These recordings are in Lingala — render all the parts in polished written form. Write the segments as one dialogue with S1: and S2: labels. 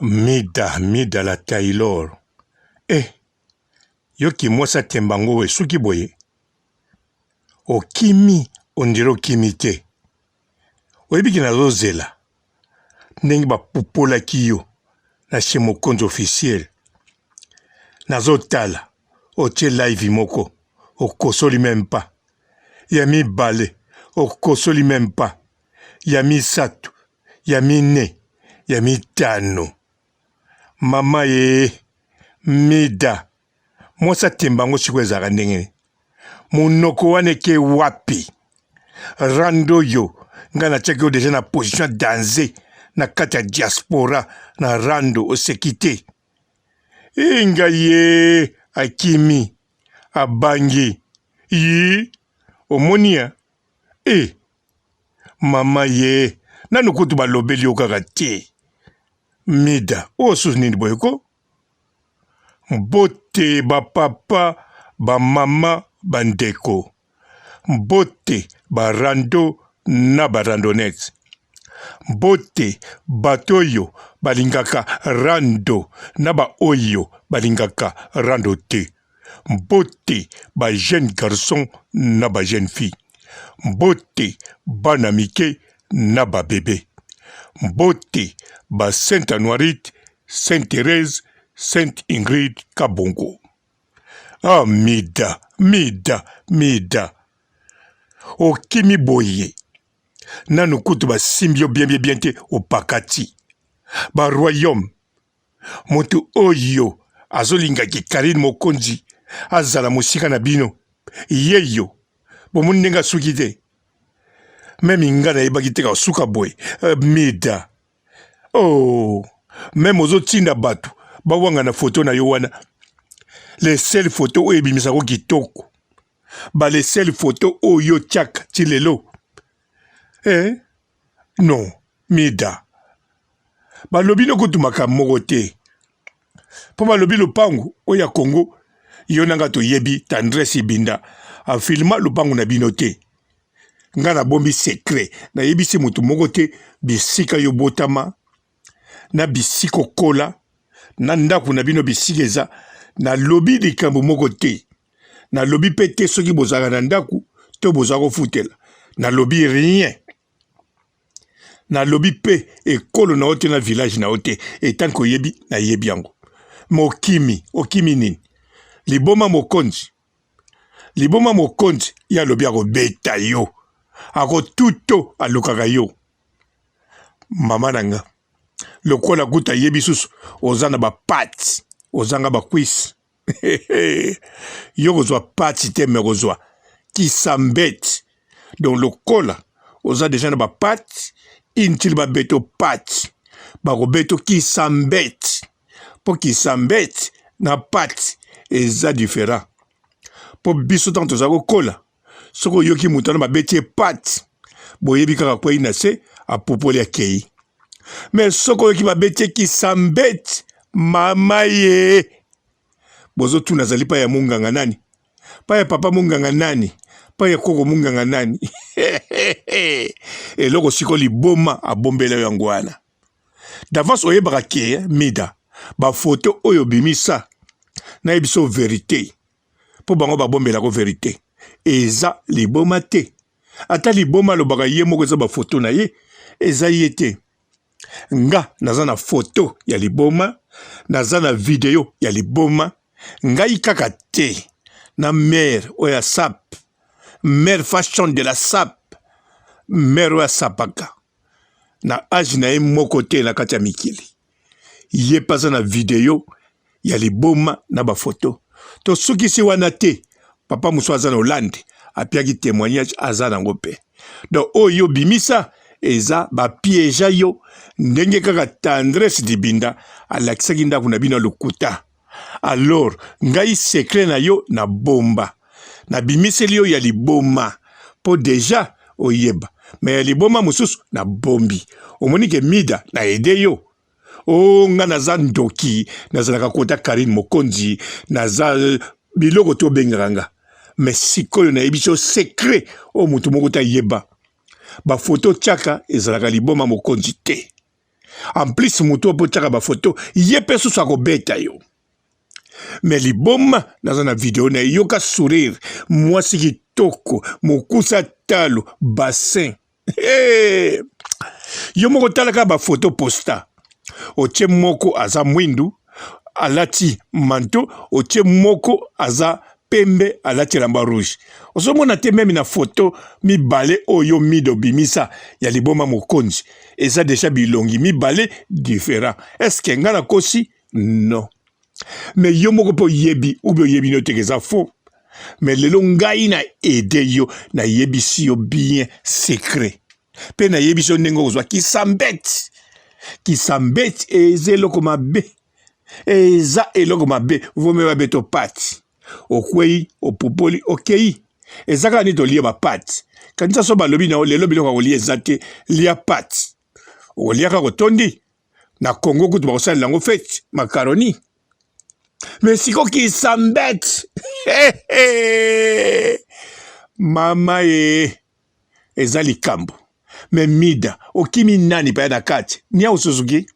S1: Mida la Taylor. Yoki mwasa tembango we suki boye. Okimi ondiro kimite. Oyebi na lozela. Ndenge ba pupola kiyo na chez mon compte officiel. Nazo tala. Oche live moko. Okosoli même pas. Yami bale. Okosoli même pas. Yami satu. Yami ne. Yami tano. Mama ye. Mida. Mwasa tembango chikwe zara ndenge. Monoko wane ke wapi. Rando yo. Nga na cheke yo deja na position danger. Na kata diaspora. Na rando osekite. Nga ye. Akimi. Abangi. Yi. Omonia. Mama ye. Nanu kutu ba lobeli yo kakate. Mida. Osus nini boyeko? Mbote ba papa, ba mama, bandeko. Mbote ba rando na ba randonettes. Mbote batoyo balingaka rando na ba oyo balingaka rando te. Mbote ba jeune garçon na ba jeune fille. Mbote bana mike na ba bébé. Mbote ba Sainte Anoirite, Sainte Thérèse, Sainte Ingrid Kabongo. Ah, Mida. Okimi boye. Nanu kutu ba simbio bien te opakati. Ba royaume. Motu oyo. Azolinga ki Karine Mokonzi. Azala musika na bino. Yeyo. Bomunenga sukite. Même inga na ibagite ka suka boy. Mida. Oh. Même ozo tinda batu. Bawanga na photo na yowana. Les seules photos oyo ebimisako kitoko. Ba les seules photos oyo tchak tilelo. Non, Mida. Ba lobi no kutumaka moko te. Po ba lobi lopangu oya Congo. Yonanga to yebi Tendresse Ibinda. A filma lopangu na bino te. Nga na bombi secret. Na yebi se mutu moko te. Bisika yo botama. Na bisiko kola. Na ndaku na bino bisika eza. Na lobi likambo moko te. Na lobi pete soki bozaka na ndaku. To bozako futela. Na lobi rien. Na lobi pe ekolo na ote na village na ote. Etan ko yebi na yebi yango. Okimi nini. Liboma mokonzi. Liboma mokonzi. Ya lobi ako beta yo. Ako tuto alokaka yo. Mama nanga. Lokola kuta yebi susu. Ozana ba pati. Ozanga ba kwisi. Yo kozwa pati te me kozwa. Kisambeti. Donc lokola. Oza deja na ba pati. Intil ba beto pati. Bako beto kisambeti. Po kisambeti. Na pati. Eza diferent. Po biso tanto zako kola. Soko yoki mutana ba beti pati. Boyebi kaka kwa inase. Apopoli ya kei. Mais soko yoki ba beti kisambeti. Mama ye. Bozo tu nazali pa ya munganga nani. Pa ya papa munganga nani. Pa ya koko munganga nani. Eloko siko liboma abombele yango wana. D'avance oyebaka ke Mida. Ba photo oyo bimisa. Na yebiso verité. Po bango ba bombela ko verité. Eza liboma te. Ata liboma lobaka ye moko eza ba photo na ye. Eza ye te. Nga naza na photo ya liboma. Naza na video ya liboma. Ngai kaka te. Na mère oya sap. Mère fashion de la sap. Mère oya sapaka. Na âge na ye moko te na kati ya mikili. Ye paza na video ya liboma na ba photo. To soki si wana te. Papa muso aza na Hollande. Apiaki témoignage aza nango pe. Donc oyo bimisa. Eza ba piéja yo. Ndenge kaka Tendresse Ibinda. Alakisaki ndaku na bino lokuta. Alors, ngai secret na yo na bomba. Na bimiseli yo ya liboma. Po deja oyeba. Mais ya liboma mususu na bombi. Omonike Mida na ede yo. O nga naza ndoki. Nazalaka kota Karine Mokonzi. Naza biloko to bengranga. Mais sikoyo na ebiso secret. O mutu moko ta yeba. Ba photo tchaka ezalaka liboma mokonzi te. En plus moto po tchaka ba photo ye peso sa ko beta yo. Mais liboma dans na vidéo na yoka sourire moi si kitoko mokusa talo bassin. Hey! Yo moko talaka ba photo posta. Oche moko aza mwindu alati manto, oche moko aza pembe alati lamba rouge. Osomona te même na photo mi balé oyo mido bimisa ya liboma mokonzi. Et ça déjà bilongi mi balé différent. Est-ce que ngana kosi? Non. Mais yo moko po yebi ou bien yebi no tekeza faux. Mais lelo ngai na aide yo na yebi si yo bien secret. Pe na yebi so nengo ozwa ki sambet eze loko mabe. Eza eloko mabe vome mabe to pati. Okwei, opopoli, okei. Ezaka ni to liye ba pati. Kanisa so balobi na lelo biloko liye zate liya pati. Olia ka kotondi. Na Congo kutu ba kosala lango fete macaroni. Mais siko ki sambet. Mama eza likambo. Mais mida okimi nani pa na kati. Nia Suzuki.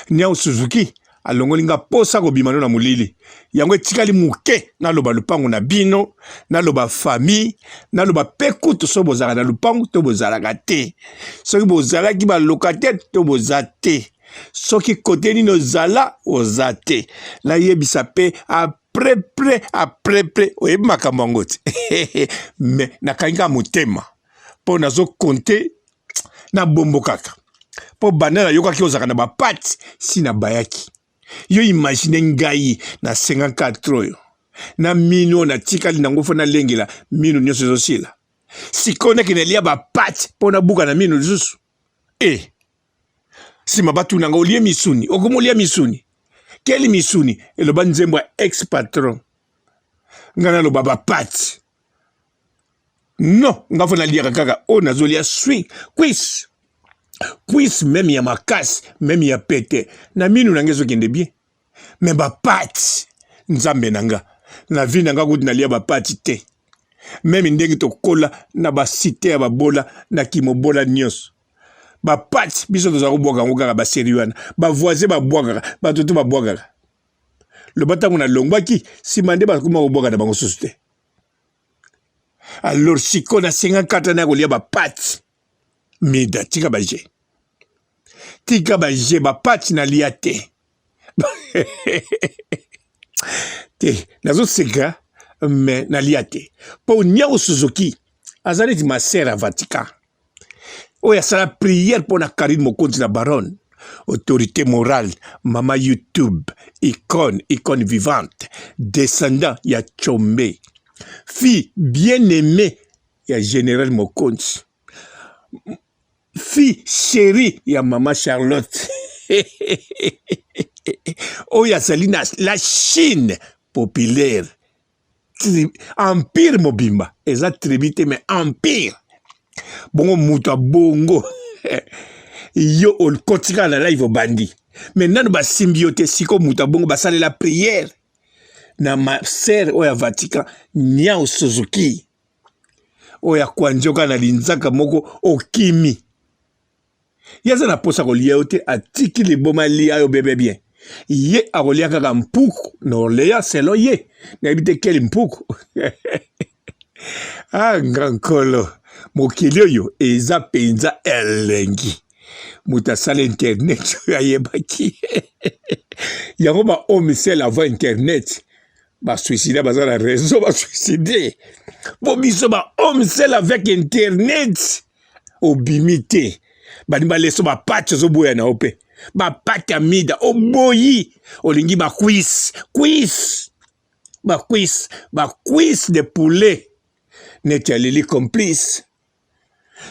S1: Nia Suzuki alongolinga posa ko bimano na mulili. Yango etikali muke na loba lupango na bino, na loba famille, na loba pekutu so bozala na lupango to bozala te. Soki bozala ki ba locataire to bozate. Soki kote ni no zala ozate. La yebisa pe après oyebi makambo yango te. Mais nakanga motema. Po nazo konte na bombo kaka. Po banana yoka ki ozaka na ba pati si na bayaki. Yo imagine ngai na 54 oyo. Na mino na tikali nango fo na lengela mino nyonso ezosila. Sikone ki nelia ba pati po na buka na mino lisusu. Si mabatu nanga olie misuni, okomolia misuni. Keli misuni, eloba nzembo ex-patron. Ngana lo baba pati. Non, nga fona liaka kaka, o nazolia sui, quiz. Quiz même ya makasi, même ya pete. Na minu nangezo kende bien. Mais ba pati, nzambe nanga. Na vi nanga kuti nalia ba pati te. Même ndenge to kola na ba site ya ba bola na kimobola nyos. Ba pati biso to zako bwaka ngokaka ba seriwana. Ba voisin ba bwaka, ba toto ba bwaka. Le batango na longwaki, si mande ba kuma ko bwaka na bango susu. Alors si kona 54 na ko lia ba pati. Mida tika ba je. Tika ba je ba pati na lia te. Te, nazo sega mais na lia te. Po Nia Suzuki, azali di ma sœur à Vatican. Oya sala prière pour na Karine Mokonzi na baronne. Autorité morale, maman YouTube, icône vivante, descendant ya Chombe. Fille bien-aimée ya Général Mokonzi. Fille chérie ya maman Charlotte. Oya salina la Chine populaire. Empire mobimba. Eza tribute mais empire. Bongo muta bongo. Yo ol kotika na live bandi. Maintenant ba symbiote siko muta bongo basale la prière. Na ma sœur oya Vatican Nia Suzuki. Oya kwanjoka na linzaka moko okimi. Yaza na posa kolia ote atiki le boma lia yo bebe bien. Ye akolia kaka mpuku no lea selo ye. Na ebite keli mpuku. Ah ngankolo. Mokili oyo eza penza elengi. Muta sala internet ya yebaki. Yango ba homme sel avant internet. Ba suicide baza la réseau ba suicide. Bo biso ba homme sel avec internet. Obimité. Ba nimba leso ba patch zo boya na ope. Ba patch amida oboyi. Olingi ba quiz. Ba quiz de poulet. Net ya lili complice.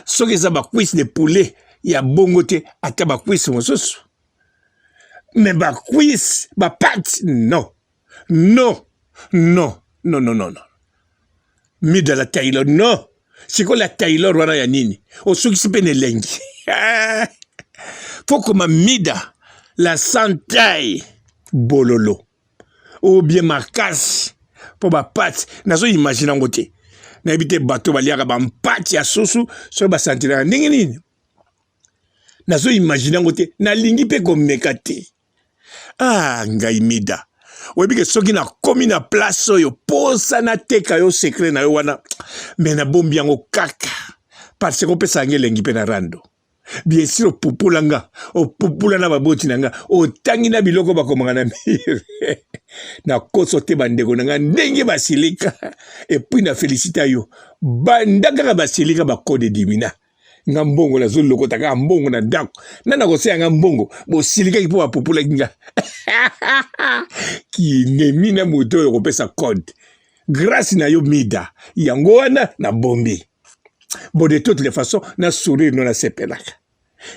S1: Soki eza ba quiz de poulet ya bongo te ata ba quiz mosusu. Mais ba quiz, ba pat, non. Mida la Taylor, non. Siko la Taylor wana ya nini. O soki sipene lengi. Foko ma mida la santai bololo. Ou bien makasi. Po ba pat, nazo imagine ngote. Na ebite bato baliaka ba mpati ya susu so ba santira ndenge nini. nazo imaginer ngote na lingi pe komeka te. Ah ngai Mida. Webi ke soki na komi na place oyo posa na teka yo secret na yo wana me na bombi yango kaka parce que pesa ngelengi pe na rando. Bien sûr opupula nga opupula na baboti na nga otangi na biloko bakomanga na mire na koso te bandeko na nga ndenge basilika et puis na félicita yo bandaka basilika bakode dimina nga mbongo na zolo lokota ka mbongo na ndako nana ko se nga mbongo bo silika ki po bapupula nga ki nemi na moto yo kopesa code grâce na yo Mida yango wana na bombi. Bon, de toutes les façons, na sourire non na sepelaka.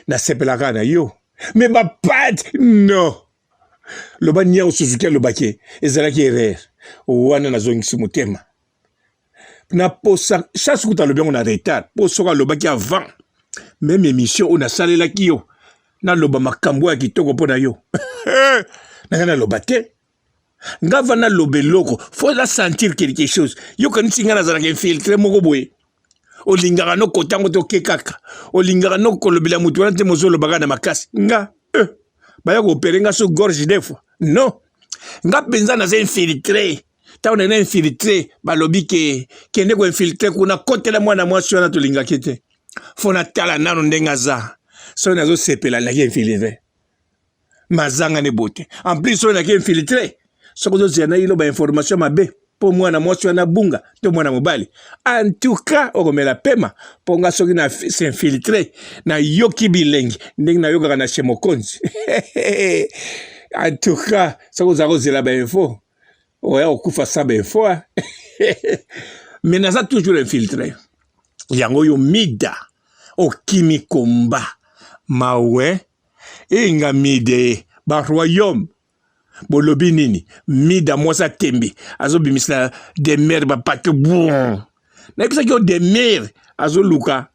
S1: Na sepelaka na yo. Mais ma patte, non. Loba nia o Suzuki loba ke, ezalaki erreur. Wana na zongi sumutema. Na posa, chaque kuta loba on a retard. Posoka loba ki avant. Même émission on a salela ki yo. Na loba makambo ya kitoko pona yo. Na loba te. Ngava na lobe loko, faut la sentir quelque chose. Yo kanisi ngana zalaka infiltré moko boye. Olingara no kotango to kekaka olingara no kolobela mutu wana te mozolo baga na makasi nga baya ko perenga so gorge des fois non nga penza na infiltré ta on est infiltré balobi ke kende ko infiltré kuna kotela mwana mwasi wana to linga kete fona tala nano ndenga za so nazo sepela na infiltré mazanga ne bote en plus so na infiltré so ko zo na ilo ba information mabe po mwana mwasi wana bunga to mwana mobali en tout cas okomela pema ponga soki na s'infiltrer na yoki bilengi ndenge na yoka na chez mokonzi en tout cas soko zako zela ba info oya okufa sa ba info mais naza toujours infiltré yango yo Mida okimi komba mawe inga mide ba royaume bolobi nini Mida mwasa tembe azo bimisla de mer ba pate bon na bisa ki de mer azo luka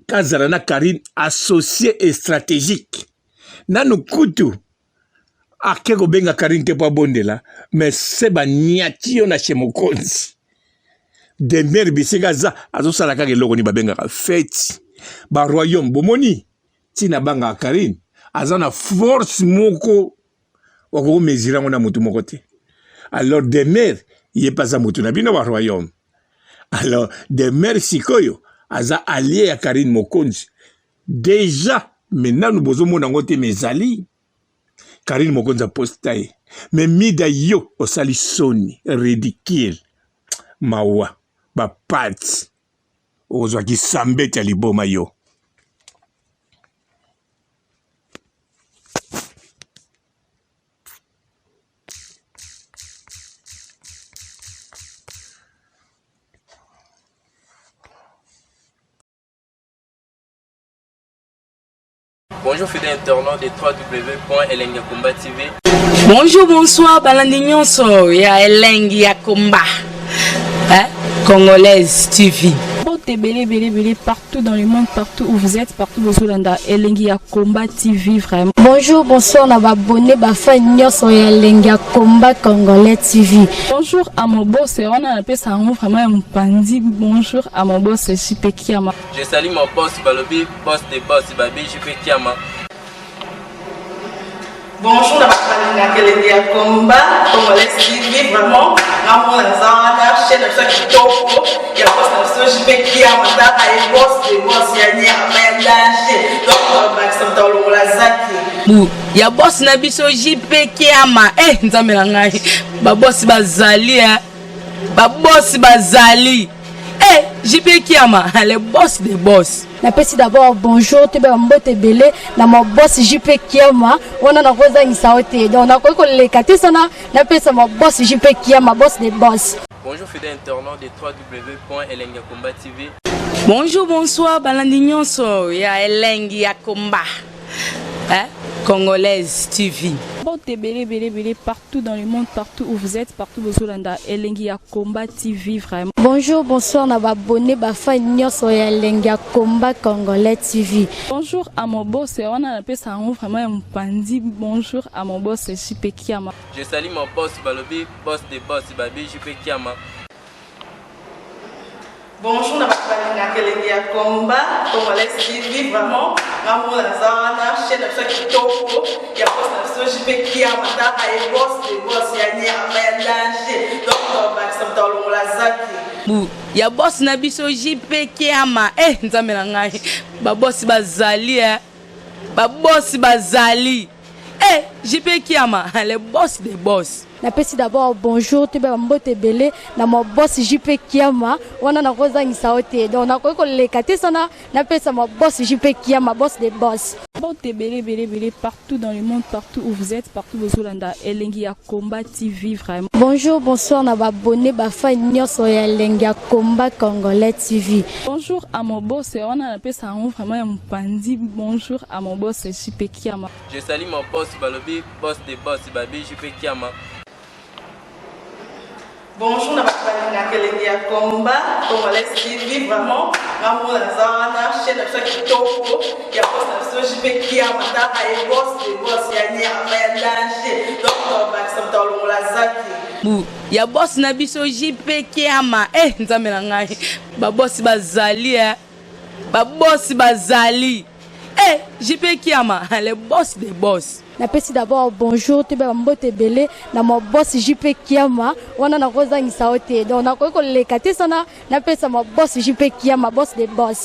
S1: kazara na Karine associé et stratégique nanu kutu akeko benga Karine te pa bondela mais seba nyati yo na chemokonzi de mer bisika za azo sala ka keloko ni babenga fête ba royaume bomoni tina banga Karine azana force moko wako mezira ngona mutu moko te. Alors de mer yé pas à mutu na bino wa royaume. Alors de mer sikoyo aza allié à Karine Mokonzi. Déjà maintenant nous besoin mon ngote mezali Karine Mokonzi a posté mais Mida yo osali soni ridicule mawa ba pat ozwa ki sambete liboma yo.
S2: Bonjour fidèles internautes de www.elengiakomba TV.
S3: Bonjour, bonsoir, balandi nyonso ya Elengi ya Komba. Congolaise TV.
S4: Belé partout dans le monde, partout où vous êtes, partout où vous êtes, Elengi ya Komba TV vraiment.
S5: Bonjour, bonsoir, on va abonner bafa nyonso ya Elengi ya Komba Congolais TV.
S4: Bonjour à mon boss, on a appelé ça vraiment un pandi. Bonjour à mon boss, JP Kiama.
S2: Je salue mon boss Balobi, boss des boss Babi, JP Kiama.
S3: Bonjour, la Elengi ya Komba Congolais TV vraiment. On a chaîne de qui topo, il y a boss de JP Kiama, et boss des boss ya nyama danger. Donc on va accepter le lazaki. Ya boss na biso JP Kiama nzambe na ngai ba boss bazali ba boss bazali JP Kiama le boss des boss.
S5: Na pesi d'abord bonjour te ba mbote belé na mon boss JP Kiama on a koza ngisaote donc na ko lekate sana na pesa mon boss JP Kiama boss des boss.
S2: Bonjour fidèles internautes de www.elengiakomba TV.
S3: Bonjour, bonsoir, balandi nyonso ya Elengi ya Komba. Congolaise TV.
S4: Belé partout dans le monde, partout où vous êtes, partout où vous êtes, Elengi ya Komba TV vraiment.
S5: Bonjour, bonsoir, on va abonner bafa nyonso ya Elengi ya Komba Congolais TV.
S4: Bonjour à mon boss, on a appelé ça vraiment un pandi. Bonjour à mon boss, JP Kiama.
S2: Je salue mon boss Balobi, boss des boss Babi, JP Kiama.
S3: Bonjour, na bakalina kelenge ya combat Congolais TV vraiment ngamona zana chaîne na chaque kitoko ya boss na so jipe kia mataka e boss de boss ya nya ya danger donc ba samta longola zaki
S6: ya boss na biso jipe kiama nzambe na ngai ba boss bazali ba boss bazali jipe kiama le boss des boss.
S5: Napesi d'abord bonjour tu ba mbote belé na mo boss JP Kiama wana na kozangisa ote donc na ko leka te sana napesa mo boss JP Kiama boss des boss.
S4: Mbote belé partout dans le monde, partout où vous êtes, partout où vous êtes, Elengi ya Combat TV vraiment.
S5: Bonjour, bonsoir na ba abonné ba fan nyonso ya Elengi ya Combat Congolais TV.
S4: Bonjour à mon boss, on a appelé ça vraiment un pandi. Bonjour à mon boss JP Kiama.
S2: Je salue mon boss Balobi, boss des boss Babi JP Kiama.
S3: Bonjour, na bakalina kelenge ya combat Congolais TV vraiment ngamona zana chaîne na chaque kitoko ya boss na so jipe kia mataka e boss de boss ya nya ya danger donc ba samta longola zaki
S6: ya boss na biso JP Kiama nzambe na ngai ba boss bazali ba boss bazali JP Kiama le boss des boss.
S5: Napesi d'abord bonjour tu ba mbote belé na mo boss JP Kiama wana na kozangisa ote donc na ko leka te sana napesa mo boss JP Kiama boss des boss.